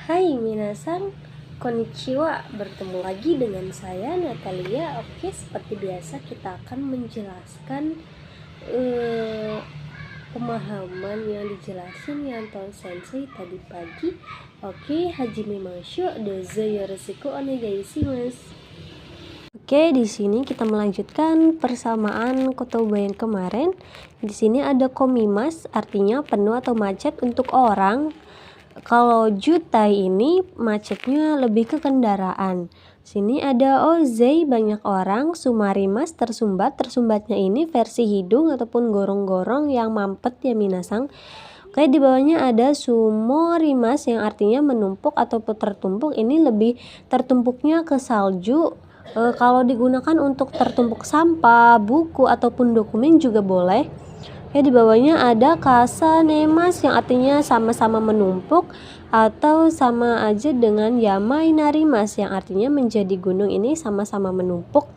Hai minasan, konnichiwa. Bertemu lagi dengan saya Natalia. Oke, seperti biasa kita akan menjelaskan pemahaman yang dijelasin Yanton Sensei tadi pagi. Oke, hajime masyo, dozo yoroshiku onegaishimasu. Oke, di sini kita melanjutkan persamaan kotoba yang kemarin. Di sini ada komimas, artinya penuh atau macet untuk orang. Kalau jutai ini macetnya lebih ke kendaraan. Sini ada ozei, banyak orang. Sumarimas, tersumbat. Tersumbatnya ini versi hidung ataupun gorong-gorong yang mampet ya minasang. Oke, di bawahnya ada sumorimas yang artinya menumpuk ataupun tertumpuk. Ini lebih tertumpuknya ke salju. Kalau digunakan untuk tertumpuk sampah, buku ataupun dokumen juga boleh. Ya, di bawahnya ada kasanemas yang artinya sama-sama menumpuk atau sama aja dengan yamai narimas yang artinya menjadi gunung. Ini sama-sama menumpuk.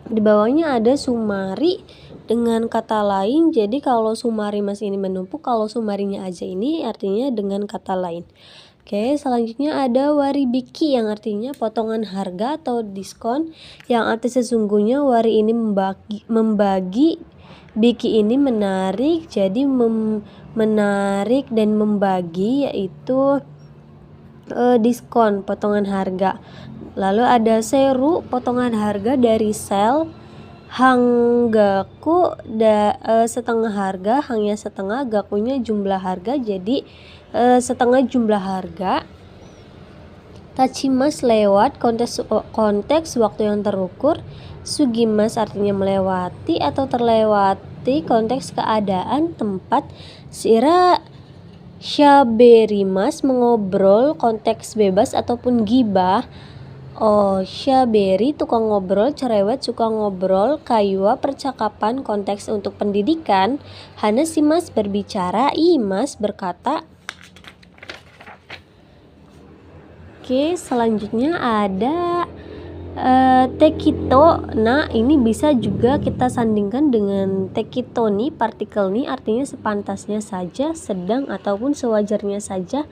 Di bawahnya ada sumari dengan kata lain. Jadi kalau sumarimas ini menumpuk, kalau sumarinya aja ini artinya dengan kata lain. Oke, selanjutnya ada waribiki yang artinya potongan harga atau diskon, yang arti sesungguhnya wari ini membagi, biki ini menarik, jadi menarik dan membagi, yaitu diskon, potongan harga. Lalu ada seru, potongan harga dari sel. Hanggaku, setengah harga, hangnya setengah, gakunya jumlah harga, jadi setengah jumlah harga. Tachimas, lewat, konteks waktu yang terukur. Sugimas artinya melewati atau terlewati, konteks keadaan, tempat. Sira syaberimas, mengobrol, konteks bebas ataupun gibah. Oh, syaberi, tukang ngobrol, cerewet, suka ngobrol. Kayua, percakapan, konteks untuk pendidikan. Hanasimas, berbicara. Imas, berkata. Oke, selanjutnya ada tekito. Nah, ini bisa juga kita sandingkan dengan tekito nih, partikel nih artinya sepantasnya saja, sedang ataupun sewajarnya saja,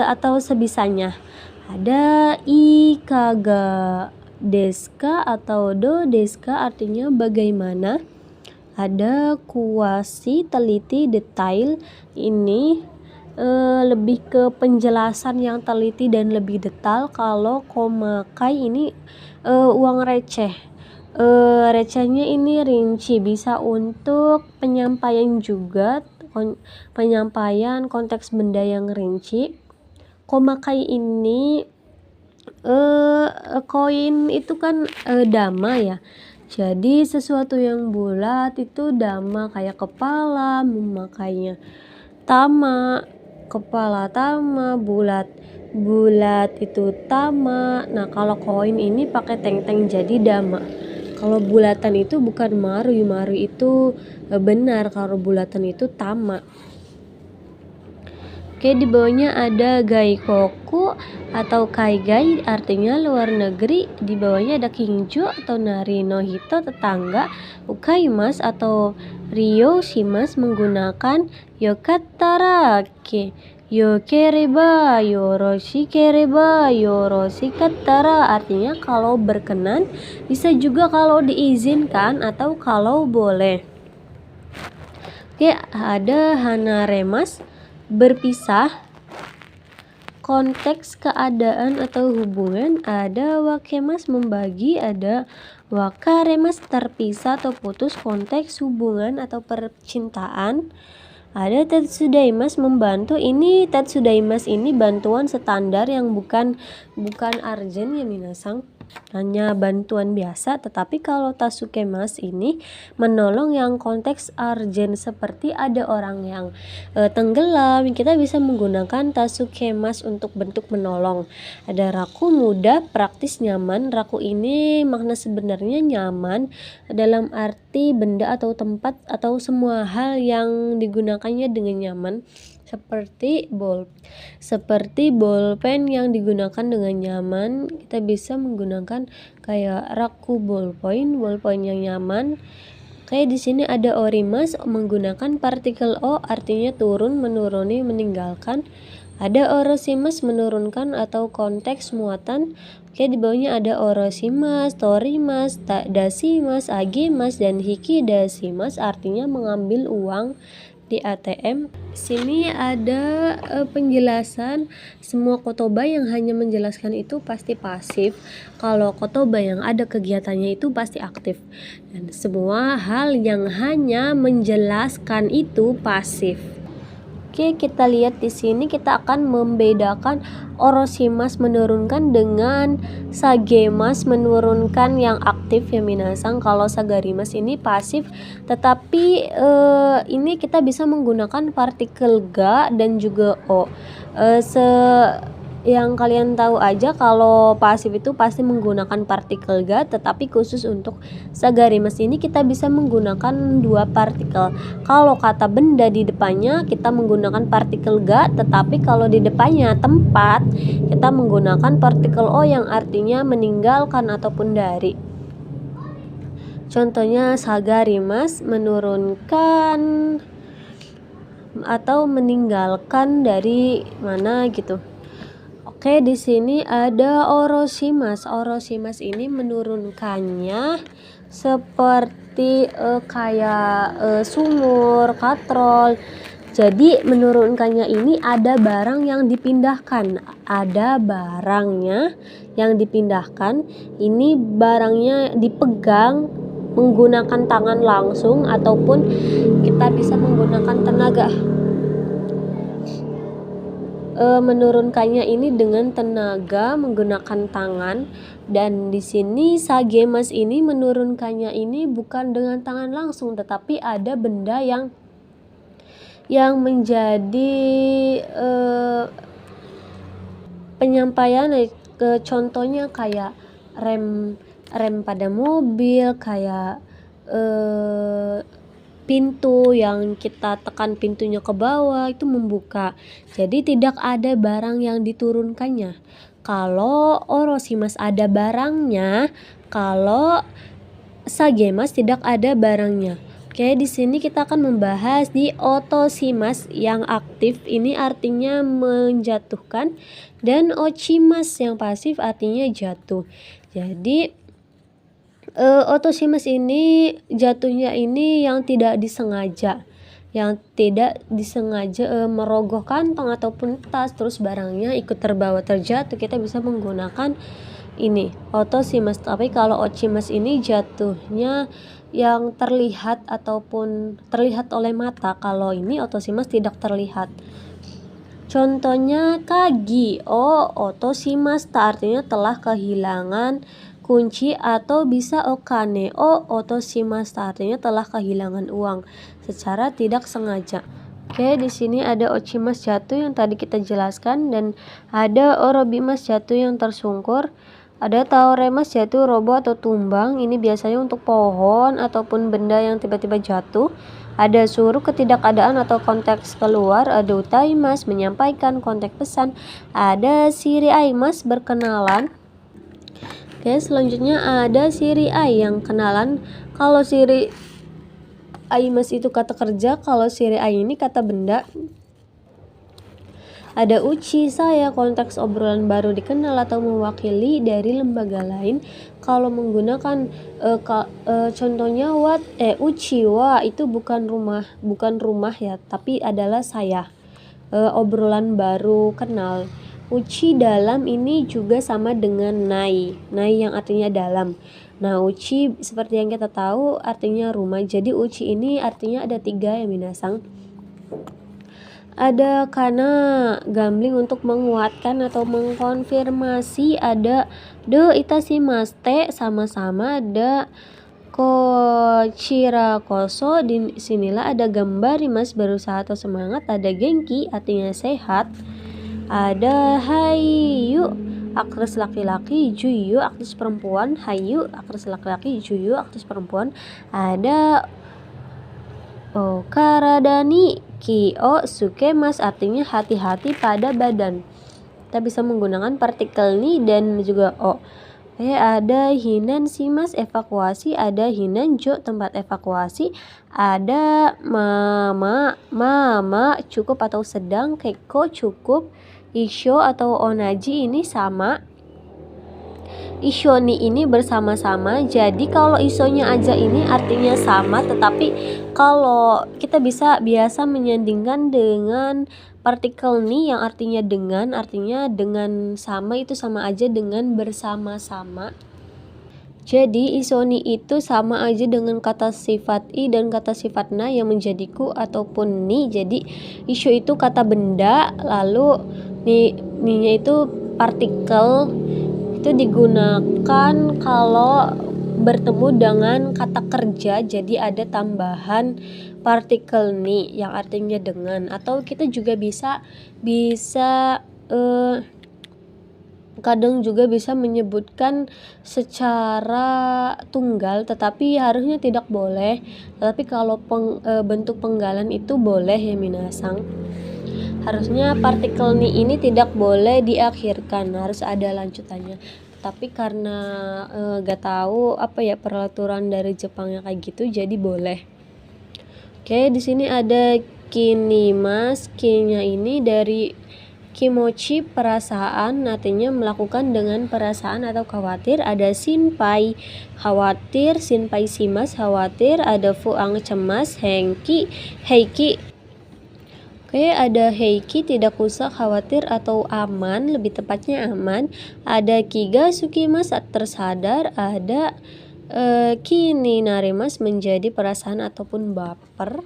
atau sebisanya. Ada ikaga deska atau do deska artinya bagaimana. Ada kuasi, teliti, detail. Ini lebih ke penjelasan yang teliti dan lebih detail. Kalau komakai ini uang receh. Recehnya ini rinci, bisa untuk penyampaian juga, penyampaian konteks benda yang rinci. Komakai ini koin itu kan dama ya. Jadi sesuatu yang bulat itu dama, kayak kepala, memakainya tama, kepala tama, bulat itu tama. Nah, kalau koin ini pakai teng-teng jadi dama. Kalau bulatan itu bukan maru itu benar, kalau bulatan itu tama. Oke, di bawahnya ada gaikoku atau kaigai, artinya luar negeri. Di bawahnya ada kinjo atau nari no hito, tetangga. Ukaimas atau ryo shimas, menggunakan. Yokattara ke yokereba yoroshikereba yoroshikattara, artinya kalau berkenan, bisa juga kalau diizinkan atau kalau boleh. Oke, ada hanaremas, berpisah. Konteks keadaan atau hubungan. Ada wakemas, membagi. Ada wakaremas, terpisah atau putus. Konteks hubungan atau percintaan. Ada tetsudaimas, membantu. Ini tetsudaimas ini bantuan standar yang bukan arjen ya minasang, hanya bantuan biasa. Tetapi kalau tasukemas ini menolong yang konteks arjen, seperti ada orang yang tenggelam, kita bisa menggunakan tasukemas untuk bentuk menolong. Ada raku, mudah, praktis, nyaman. Raku ini makna sebenarnya nyaman dalam arti benda atau tempat atau semua hal yang digunakannya dengan nyaman. Seperti bolpen yang digunakan dengan nyaman, kita bisa menggunakan kayak raku bolpen yang nyaman. Kayak di sini ada orimas, menggunakan partikel o, artinya turun, menuruni, meninggalkan. Ada orosimas menurunkan atau konteks muatan. Oke, di bawahnya ada orosimas, torimas, dasimas, agimas, dan hikidasimas, artinya mengambil uang di ATM. Sini ada penjelasan semua kotoba yang hanya menjelaskan itu pasti pasif. Kalau kotoba yang ada kegiatannya itu pasti aktif. Dan semua hal yang hanya menjelaskan itu pasif. Oke, kita lihat di sini kita akan membedakan orosimas menurunkan dengan sagemas menurunkan yang aktif ya minasang. Kalau sagarimas ini pasif, tetapi ini kita bisa menggunakan partikel ga dan juga o. Yang kalian tahu aja kalau pasif itu pasti menggunakan partikel ga, tetapi khusus untuk sagarimas ini kita bisa menggunakan dua partikel. Kalau kata benda di depannya kita menggunakan partikel ga, tetapi kalau di depannya tempat kita menggunakan partikel o yang artinya meninggalkan ataupun dari. Contohnya sagarimas menurunkan atau meninggalkan dari mana gitu. Oke, di sini ada orosimas. Orosimas ini menurunkannya seperti kayak sumur, katrol. Jadi menurunkannya ini ada barang yang dipindahkan. Ada barangnya yang dipindahkan. Ini barangnya dipegang menggunakan tangan langsung ataupun kita bisa menggunakan tenaga. Menurunkannya ini dengan tenaga menggunakan tangan, dan di sini sagemas ini menurunkannya ini bukan dengan tangan langsung, tetapi ada benda yang menjadi penyampaian. Contohnya kayak rem pada mobil, kayak pintu yang kita tekan pintunya ke bawah itu membuka. Jadi tidak ada barang yang diturunkannya. Kalau orosimas ada barangnya, kalau sagemas tidak ada barangnya. Oke, di sini kita akan membahas di otosimas yang aktif ini artinya menjatuhkan, dan ochimas yang pasif artinya jatuh. Jadi otosimas ini jatuhnya ini yang tidak disengaja, merogoh kantong ataupun tas terus barangnya ikut terbawa terjatuh, kita bisa menggunakan ini otosimas. Tapi kalau ochimas ini jatuhnya yang terlihat ataupun terlihat oleh mata. Kalau ini otosimas tidak terlihat. Contohnya kagi otosimas artinya telah kehilangan kunci, atau bisa okane otosimas artinya telah kehilangan uang secara tidak sengaja. Oke, di sini ada ochimas jatuh yang tadi kita jelaskan, dan ada orobimas jatuh yang tersungkur. Ada taoremas jatuh roboh atau tumbang, ini biasanya untuk pohon ataupun benda yang tiba-tiba jatuh. Ada suruh ketidakadaan atau konteks keluar. Ada utaimas menyampaikan konteks pesan. Ada siriaimas berkenalan. Oke, selanjutnya ada siri ai yang kenalan. Kalau siri aimas itu kata kerja, kalau siri ai ini kata benda. Ada uchi saya, konteks obrolan baru dikenal atau mewakili dari lembaga lain. Kalau menggunakan contohnya uchi wa itu bukan rumah ya, tapi adalah saya. Obrolan baru kenal. Uchi dalam ini juga sama dengan nai yang artinya dalam. Nah, uchi seperti yang kita tahu artinya rumah. Jadi uchi ini artinya ada 3 ya minasang. Ada kana gambling untuk menguatkan atau mengkonfirmasi. Ada de itashimaste sama-sama. Ada kochirakoso, di sinilah ada gambar mas berusaha atau semangat. Ada genki artinya sehat. Ada hayu aktris laki-laki, juyu aktris perempuan. Hayu aktris laki-laki, juyu aktris perempuan. Ada karadani kio sukemas artinya hati-hati pada badan. Kita bisa menggunakan partikel ni dan juga o. Ada hinan simas evakuasi. Ada hinan jo tempat evakuasi. Ada mama cukup atau sedang. Keko cukup. Isho atau onaji ini sama, isho ni ini bersama-sama. Jadi kalau isonya aja ini artinya sama, tetapi kalau kita bisa biasa menyandingkan dengan partikel ni yang artinya dengan sama, itu sama aja dengan bersama-sama. Jadi isoni itu sama aja dengan kata sifat i dan kata sifat na yang menjadi ku ataupun ni. Jadi isu itu kata benda, lalu ni-nya itu partikel. Itu digunakan kalau bertemu dengan kata kerja, jadi ada tambahan partikel ni yang artinya dengan. Atau kita juga bisa kadang juga bisa menyebutkan secara tunggal, tetapi harusnya tidak boleh. Tetapi kalau bentuk penggalan itu boleh ya minasang. Harusnya partikel ni ini tidak boleh diakhirkan, harus ada lanjutannya. Tapi karena gak tahu apa ya peraturan dari Jepangnya kayak gitu, jadi boleh. Oke, di sini ada kinimas. Ki-nya ini dari kimochi, perasaan, artinya melakukan dengan perasaan atau khawatir. Ada shinpai, khawatir, shinpai shimasu, khawatir. Ada fuang, cemas, heiki, Oke, ada heiki, tidak usah khawatir atau aman, lebih tepatnya aman. Ada kiga sukimasu, tersadar. Ada kini narimas, menjadi perasaan ataupun baper.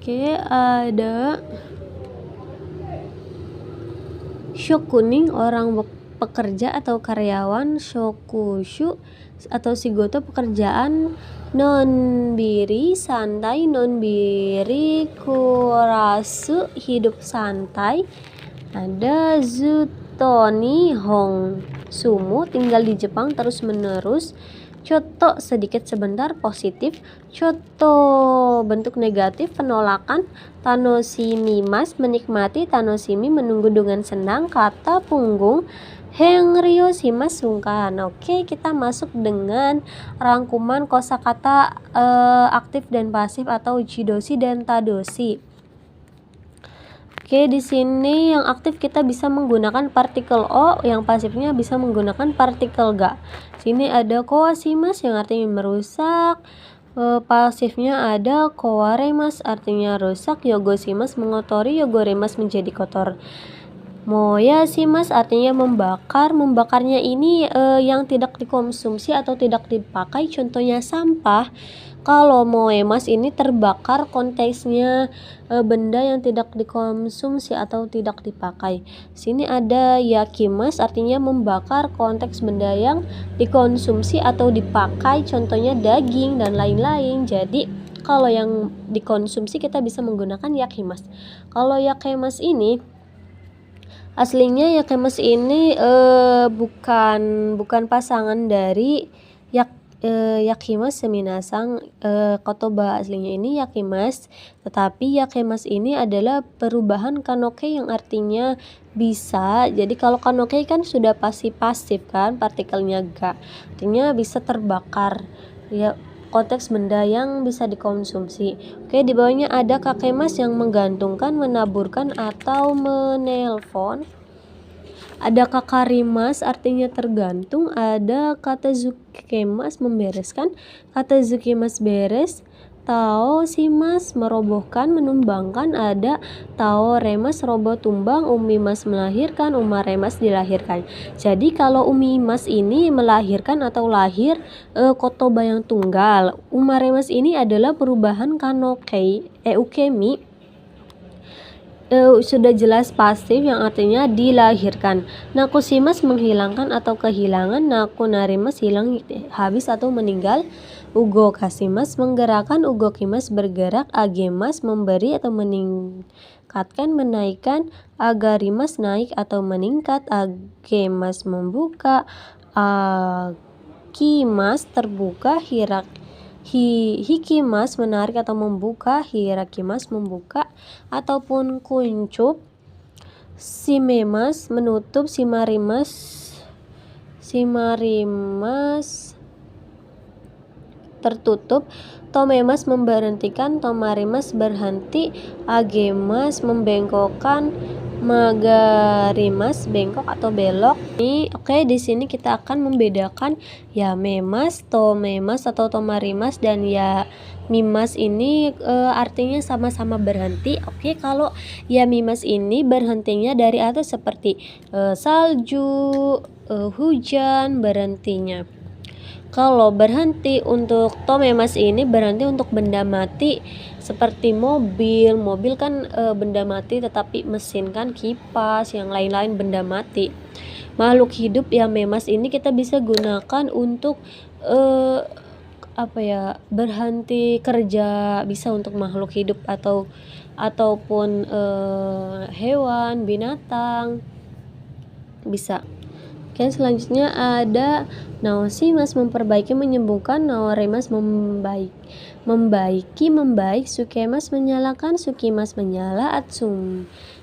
Oke, ada shokunin, orang pekerja atau karyawan. Shokushu atau shigoto, pekerjaan. Nonbiri, santai. Nonbiri kurasu, hidup santai. Ada zutoni hong sumu, tinggal di Jepang terus menerus. Choto, sedikit sebentar, positif. Choto, bentuk negatif, penolakan. Tanoshimimasu, menikmati. Tanoshimi, menunggu dengan senang. Kata punggung. Henryo shimasu, sungkan. Oke, kita masuk dengan rangkuman kosakata aktif dan pasif atau jidoshi dan tadoshi. Oke, di sini yang aktif kita bisa menggunakan partikel o, yang pasifnya bisa menggunakan partikel ga. Sini ada kowashimasu yang artinya merusak. Pasifnya ada kowaremas, artinya rusak. Yogoshimasu, mengotori. Yogoremas, menjadi kotor. Moyashimasu artinya membakar. Membakarnya ini yang tidak dikonsumsi atau tidak dipakai, contohnya sampah. Kalau moemas ini terbakar, konteksnya benda yang tidak dikonsumsi atau tidak dipakai. Sini ada yakimasu, artinya membakar, konteks benda yang dikonsumsi atau dipakai, contohnya daging dan lain-lain. Jadi kalau yang dikonsumsi kita bisa menggunakan yakimasu. Kalau yakimasu ini aslinya yakimasu ini bukan pasangan dari yakimasu minasang. Kotoba aslinya ini yakimasu, tetapi yakimasu ini adalah perubahan kanoke yang artinya bisa. Jadi kalau kanoke kan sudah pasif kan, partikelnya ga, artinya bisa terbakar ya, konteks benda yang bisa dikonsumsi. Oke, di bawahnya ada kakemas yang menggantungkan, menaburkan atau menelpon. Ada kakarimas, artinya tergantung. Ada katazukimas, membereskan. Katazukimas, beres. Tao shimas, merobohkan, menumbangkan. Ada tao remas, roboh, tumbang. Umimas, melahirkan. Umaremas, dilahirkan. Jadi kalau umimas ini melahirkan atau lahir kotoba yang tunggal. Umaremas ini adalah perubahan kanoke ukemi. Sudah jelas pasif yang artinya dilahirkan. Nakushimas, menghilangkan atau kehilangan. Nakunarimas, hilang, habis atau meninggal. Ugokashimas, menggerakkan. Ugokimas, bergerak. Agemas, memberi atau meningkatkan, menaikkan. Agarimas, naik atau meningkat. Agemas, membuka. Akimas, terbuka. Hikimas, menarik atau membuka. Hirakimas, membuka ataupun kuncup. Simemas, menutup. Simarimas, tertutup. Tomemas memberhentikan, tomarimas berhenti, agemas membengkokkan, magarimas bengkok atau belok. Oke, di sini kita akan membedakan ya memas, tomemas atau tomarimas dan ya mimas ini artinya sama-sama berhenti. Oke, kalau ya mimas ini berhentinya dari atas seperti salju, hujan berhentinya. Kalau berhenti untuk tomemas ini berhenti untuk benda mati seperti mobil. Mobil kan benda mati, tetapi mesin kan kipas, yang lain-lain benda mati. Makhluk hidup yang memas ini kita bisa gunakan untuk berhenti kerja, bisa untuk makhluk hidup ataupun hewan, binatang bisa. Oke, selanjutnya ada naosimas memperbaiki, menyembuhkan, naoremas membaiki, membaik, sukemas menyalakan, sukimas menyala,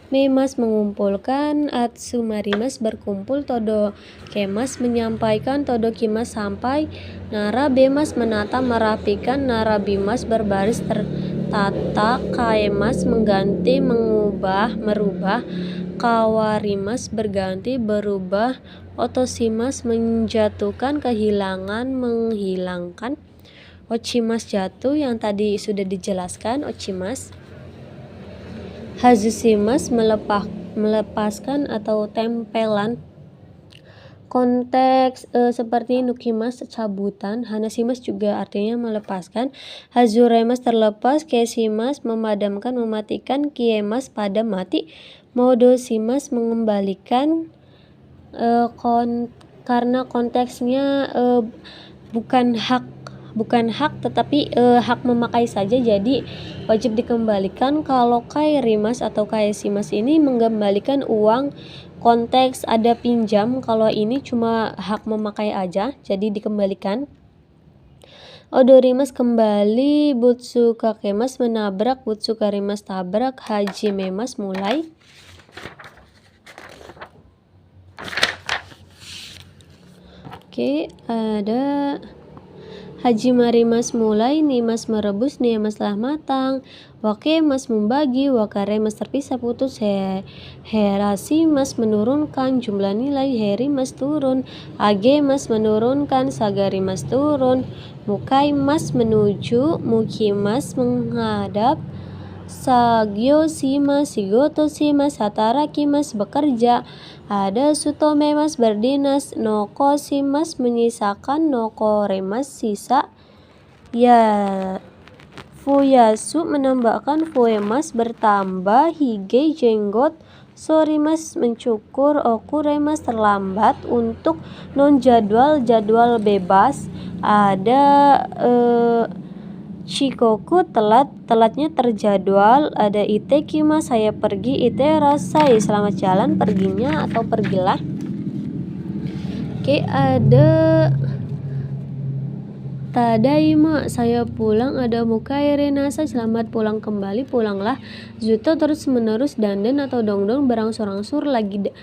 memas mengumpulkan, atsumarimas berkumpul, todo kemas menyampaikan, todo kimas sampai, narabemas menata merapikan, narabimas berbaris tertata, kaemas mengganti, mengubah, merubah, kawarimas berganti, berubah, otosimas menjatuhkan, kehilangan, menghilangkan, ochimas jatuh yang tadi sudah dijelaskan, ochimas. Hazusimas melepaskan atau tempelan. Konteks seperti nukimas cabutan, hanasimas juga artinya melepaskan, hazuremas terlepas, kesimas memadamkan, mematikan, kiemas padam mati, modosimas mengembalikan. Karena konteksnya bukan hak tetapi hak memakai saja, jadi wajib dikembalikan. Kalau kairimas atau kaesimas ini mengembalikan uang, konteks ada pinjam. Kalau ini cuma hak memakai aja, jadi dikembalikan. Odorimas kembali, butsu kakemas menabrak, butsu karimas tabrak, hajimemas mulai. Oke, ada hajimarimas mulai, nimas merebus, niamas telah matang, wakemas membagi, wakaremas terpisah putus, herasimas menurunkan, jumlah nilai, herimas turun, agemas menurunkan, sagarimas turun, mukaimas menuju, mukimas menghadap, sagyosimas, sigotosimas, hatarakimas bekerja, ada sutomemas berdinas, nokosimas menyisakan, nokoremas sisa, ya fuyasu menambahkan, fuemas bertambah, hige jenggot, sorimas mencukur, okuremas terlambat, untuk non jadwal, jadwal bebas, ada Shikoku telatnya terjadwal, ada itekima saya pergi, iterasai selamat jalan, perginya atau pergilah. Oke, ada tadaima saya pulang, ada mukaire nasa selamat pulang kembali, pulanglah. Zuto terus menerus, dandan atau dongdong berangsur-angsur lagi.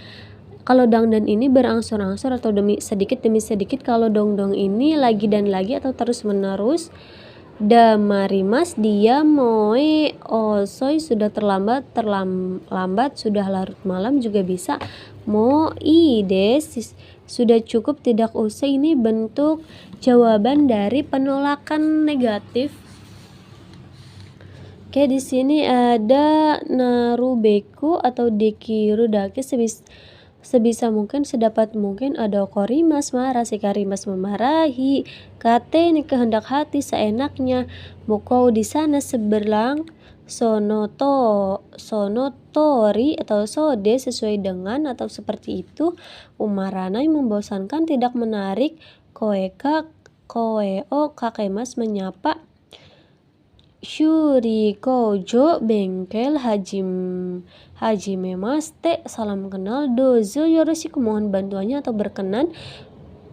Kalau dangdan ini berangsur-angsur atau sedikit demi sedikit, kalau dongdong ini lagi dan lagi atau terus menerus. Damarimas dia moe, osoi sudah terlambat, sudah larut malam juga bisa. Moides sudah cukup, tidak usah, ini bentuk jawaban dari penolakan negatif. Oke, di sini ada narubeku atau dekiru dake, sebisa mungkin, sedapat mungkin, ada korimas marah, sikarimas memarahi, kate ini kehendak hati, seenaknya, mukau di sana seberang, sonotori atau sode sesuai dengan atau seperti itu, umaranai membosankan, tidak menarik, koeo kakemas menyapa, Shurikojo bengkel, hajimemas salam kenal, dozo yoroshiku mohon bantuannya atau berkenan,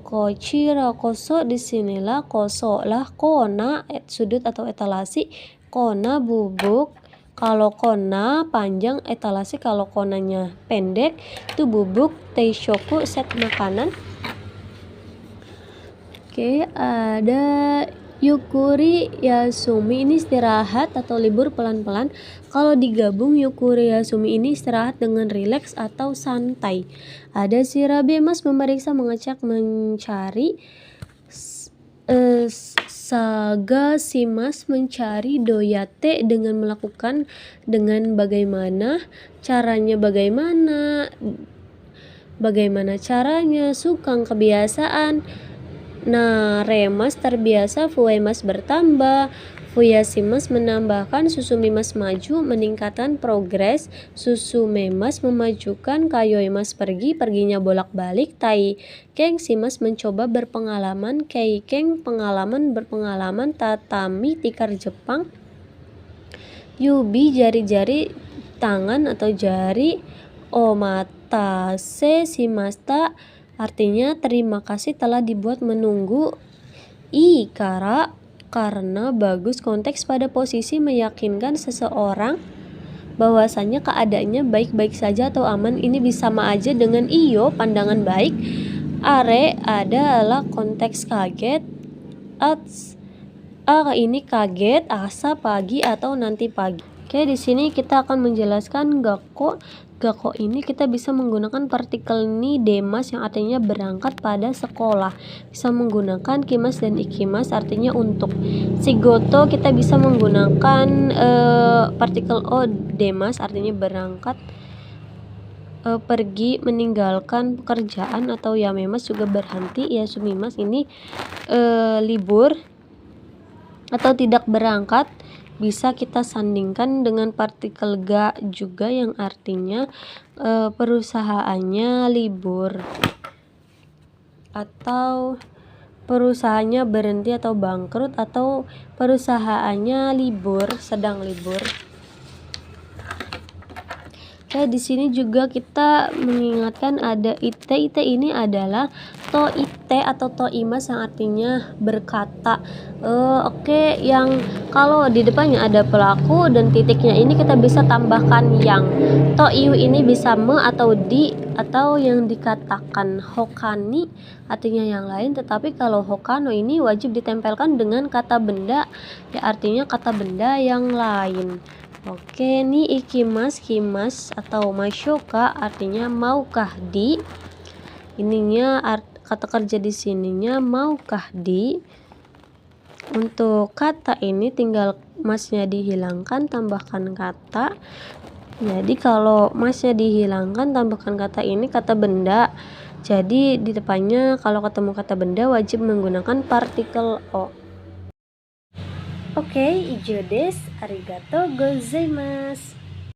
kochira koso disinilah, koso lah, kona sudut atau etalasi, kona bubuk, kalau kona panjang, etalasi kalau konanya pendek itu bubuk, teishoku set makanan. Oke, ada Yukuri Yasumi ini istirahat atau libur pelan-pelan. Kalau digabung Yukuri Yasumi ini istirahat dengan rileks atau santai. Ada Shirabe mas memeriksa, mengecek, mencari. Saga Shimas mencari. Doyate dengan melakukan, dengan bagaimana, caranya bagaimana caranya. Sukang kebiasaan. Naremas terbiasa, fuemas bertambah, fuyashimas menambahkan, susumimas maju, meningkatkan progres, susumemas memajukan, kayoimas perginya bolak-balik, taikeng shimas mencoba berpengalaman, keikeng berpengalaman, tatami tikar Jepang, yubi jari-jari tangan atau jari, omatase shimashita artinya terima kasih telah dibuat, menunggu, karena bagus, konteks pada posisi meyakinkan seseorang bahwasanya keadaannya baik-baik saja atau aman. Ini bisa sama aja dengan iyo, pandangan baik. Are adalah konteks kaget. Ini kaget, asa pagi atau nanti pagi. Oke, di sini kita akan menjelaskan gakko. Gakko ini kita bisa menggunakan partikel ni demas yang artinya berangkat pada sekolah. Bisa menggunakan kimas dan ikimas artinya untuk. Shigoto kita bisa menggunakan partikel o demas artinya berangkat, pergi, meninggalkan pekerjaan, atau yamemas juga berhenti. Yasumimas ini libur atau tidak berangkat. Bisa kita sandingkan dengan partikel ga juga yang artinya perusahaannya libur atau perusahaannya berhenti atau bangkrut, atau perusahaannya libur, sedang libur. Oke, di sini juga kita mengingatkan ada ite. Ite ini adalah to ite atau to imas yang artinya berkata. Oke, yang kalau di depannya ada pelaku dan titiknya ini kita bisa tambahkan yang. To iu ini bisa me atau di atau yang dikatakan. Hokani artinya yang lain, tetapi kalau hokano ini wajib ditempelkan dengan kata benda, ya artinya kata benda yang lain. Oke, ni ikimas, kimas atau masyoka artinya maukah di. Ininya kata kerja di sininya maukah di. Untuk kata ini tinggal masnya dihilangkan, tambahkan kata. Jadi kalau masnya dihilangkan, tambahkan kata ini kata benda. Jadi di depannya kalau ketemu kata benda wajib menggunakan partikel o. Oke, ijo desu, arigatou gozaimasu.